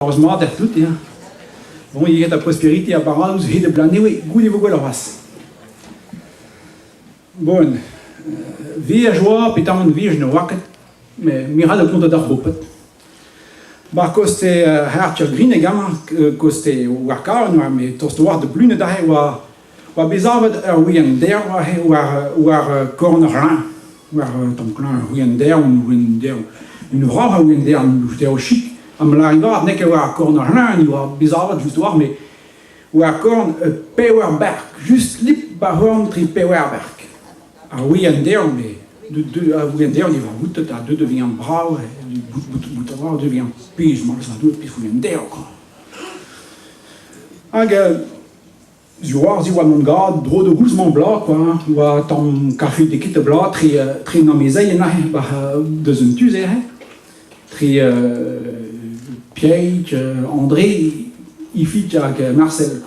Heureusement, der tout, hein. Bon, il y a la prospérité à Barra, vous avez de planer, oui, goûtez vous la race. Bon, vie à joie, puis tant de vie, je ne vois que, mais mira le compte d'arbopet. Bah, coste hartje grinegam, coste wakar, mais tostoir de blune d'ahe, wa bezavet wien der, wa cornerin, wa ton clan wien der, une vraie wien der, j'étais au chic. Am l'arrivée, n'est que wa cornerin, ni wa bezavet juste voir, mais wa corn Powerberg, juste lip bahorn tri Powerberg. Ah wien der, mais wien der, il va goûter, à deux devient brave, bout devient pige, mal ça doit, puis wien der, quoi. Je vois, si mon gars, drôle de roulement blanc, quoi, ou à ton café de quitte blanc, très dans mes ailes, de une tuse, très Pierre, André, il fit avec Marcel.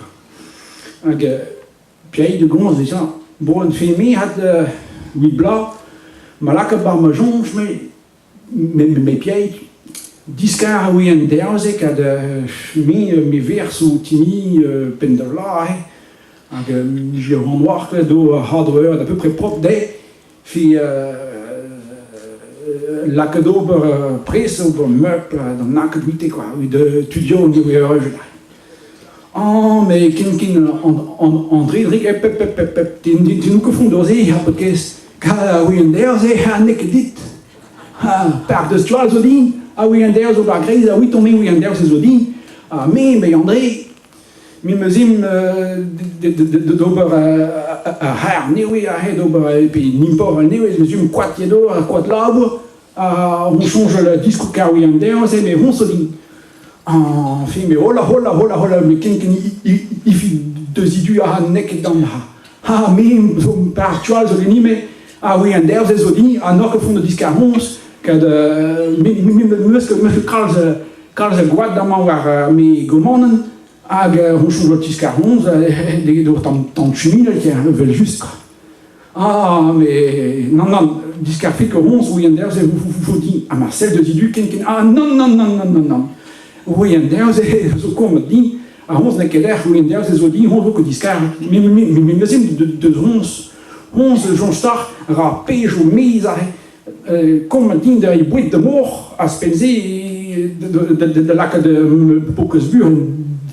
Pierre de Gonz, déjà, bon, féminin, a oui blanc, malaka barmajon, mais Pierre, discar oui en derze, kad mes vers sous tini pendela, j'ai un noir do hardware d'à peu près propre des fi la cadeau presse ou meuble dans la qualité quoi, de studio niveau heureux. Oh mais kin André tu nous confond doser parce que oui en derze a nekdit par de stual zodin. Ah oui, en der, so la grise, ah oui, tombé, oui, en der, c'est zodin. Ah, mais André, mi me zim d'ober haar, oui, ah, d'ober, et puis n'import, oui, je me zim quat yedo, quat l'arbre, on change le disque car oui, en der, c'est mais on zodin. Ah, fait, mais hola, mais il fit deux idées à nek dans la. Ah, mais par actual, zodini, mais ah oui, en der, c'est zodin, ah, non, que fond de disque à 11. Que Karl ze guad da man war me gomannen hag hun schon tiska 11 de door tant chimie qui veut juste ah mais non diska fait que 11 ou yender ze vous dit à Marcel de Zidu ken ah non oui yender ze so comme dit à 11 ne keller ou yender ze dit on que diska mais de 11 Jean Star rapé jo mise comme dit de bruit de mort à spenser de la de Pokesbuur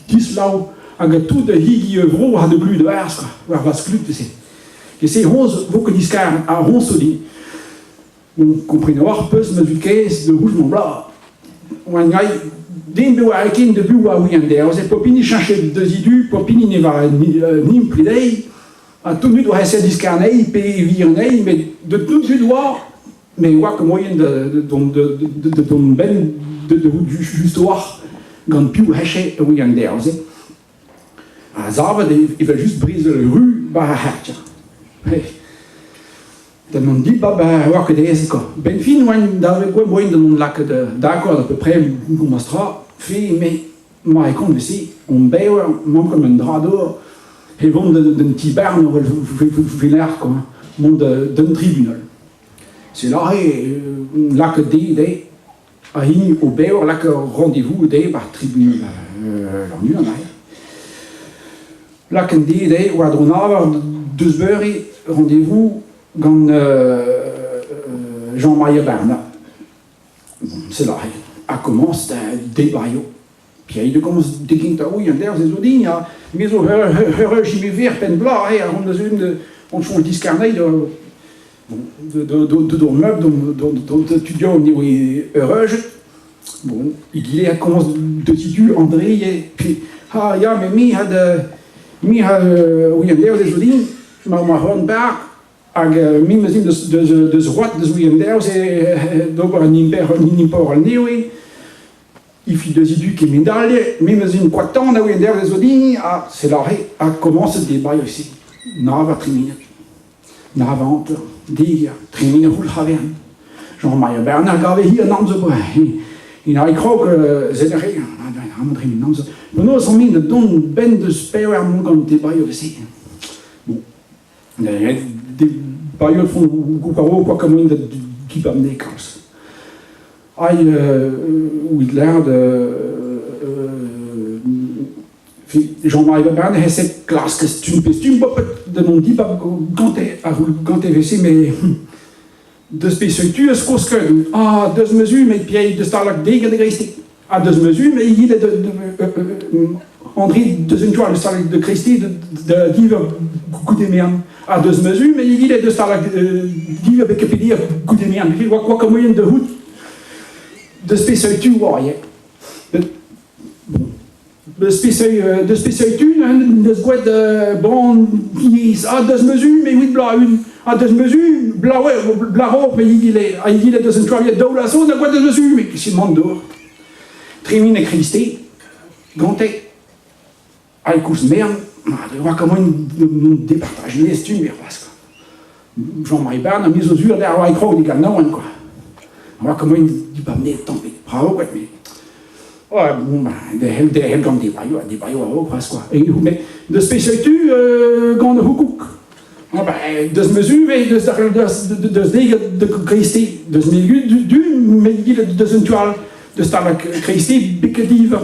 dislau avec tout de higi gros à de plus de ars voir was club de c'est 11 beaucoup discar à 11 soli on comprend voir peu me du caisse de rouge mon blanc on a din de wakin de bu wa wien der c'est popini chercher de idées popini ne va ni plidei à tout nu doit essayer discarner pe virnei mais de tout du doigt mais ouais, que moyen de ben du justoire quand plus haché oui en der c'est à Zava il va juste briser le rue bah hatcha de mon dit bah ouais que des quoi ben fin avec quoi moyen de mon lac de d'accord à peu près on mostra fait mais moi comme ici on beurre mon comme un drado et vont de petit berne vilaire quoi monde d'un tribunal. C'est là que des à au beurre là que rendez-vous des par tribunal l'ennui en arrière là que des ou à Dronaver deux heures rendez-vous quand Jean-Marie Bernard c'est là à commence des baillots puis il commence des quintas oui en der des odines mais au heureux j'y vert pen blanc et on change discarné de meubles de studio au niveau heureux bon il commence de situ André et puis ah ja mais mi had oui en der des odines maar Hornberg ag mi me zin de droite de oui en der c'est d'ober n'import oui il fit deux idées qui médaille mi me zin quatton na oui en der des odines ah c'est là a commence des bails ici nava trimina navante die trimina hul haven Jean-Marie Bernard gave hier nam zo in hij krok zedere aan trimina nam zo no so min de don ben de spewer mon comme des bails aussi bon des bails font quoi comme une qui va mener casse ai où il l'air de Jean-Marie Berne a cette classe que c'est une peste, de mon dit, quand tu es mais de spécialité, ce qu'on se connaît, ah, deux mesures, mais puis de Starlock Dega de Christi, à deux mesures, mais il est André de Zentual, de Starlock de Christi, de Diva Goudemian, à deux mesures, mais il est de Starlock Diva Wikipédia Goudemian, il voit quoi comme moyen de route de spécialité, voyez. De spécialité, de squat de bon, à deux mesures, mais oui, bla une, à deux mesures, bla ouais, bla haut, mais il est de Zentual, il est de la zone, de quoi deux mesures, mais qui s'y demande d'or. Trémine et Christi, Ganté, Aïkous Merne, je vois comment nous départageons les stumes, parce que Jean-Marie Berne a mis aux yeux derrière Aïkro, il dit non, quoi. On voit comment il dit pas mener tant pis, bravo, quoi, mais. Ouais, bon, des hells comme des baillots, presque, quoi. Mais de spécialité, quand on a beaucoup. De ce mesure, de Christi, de ce milieu, mais de ce toile, de Starlock Christi, Bicadive.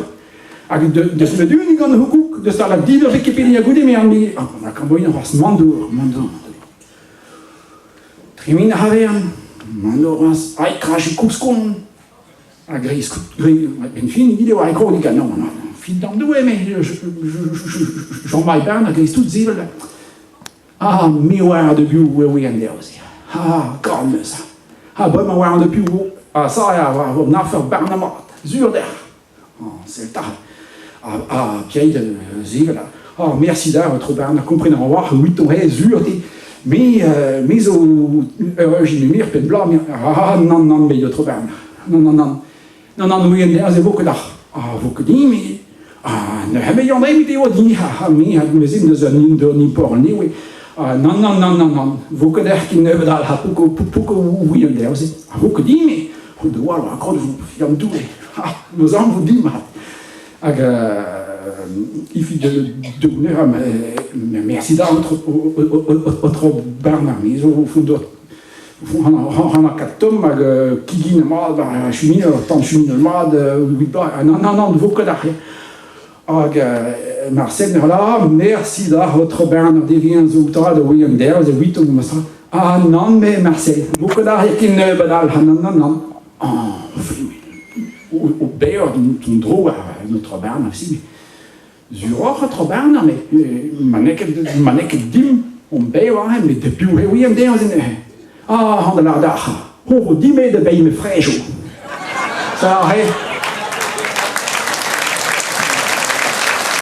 De ce mesure, il y a beaucoup, de Starlock Dive, Wikipédia, Goudemian, mais. Ah, on a comme une race, Mando. Trimine Haverne, Mando, Aïe, Crash, Couskon. A gris, une fine vidéo avec Chronique, non, fille d'en doué, mais Jean-Marie Berne a gris toute zivle. Ah, miroir de bu, oui, en aussi. Ah, comme ça. Ah, bon, miroir de bu, ah, ça, on a fait Bernamat, zur d'air. Oh, c'est le tas. Ah, pied de zivle. Ah, merci d'air, votre Berne a compris d'en voir, oui, ton ré, zur, mais au j'ai mis pen blanc, ah, non, mais d'autres Berne. Non, oui, c'est beaucoup d'art. Ah, beaucoup dit, mais. Ah, mais il y en a une vidéo dit, ah, mais il nous a ni pour ni, oui. Ah, non. Vous connaissez qu'il ne veut pas, pour que oui, il y a aussi. Beaucoup dit, mais. Vous devez encore, vous avez tout. Ah, nous en vous dit, il faut de merci d'art, autre Bernard, mais ils ont d'autres. On a 4 tomes, qui dit cheminée, tant de cheminée, non, vous connaissez. Marcel, là, merci là, votre Bernard devient zoutra de William Dale, de 8 ou ah non, mais Marcel, vous connaissez qu'il ne badal, non. Au père, ton drôle, notre Bernard aussi, mais Zuror, votre Bernard, mais manèque dim, on père, mais depuis William Dale, ah, on a l'air d'art. Oh, dis-moi de payer mes frais, ça,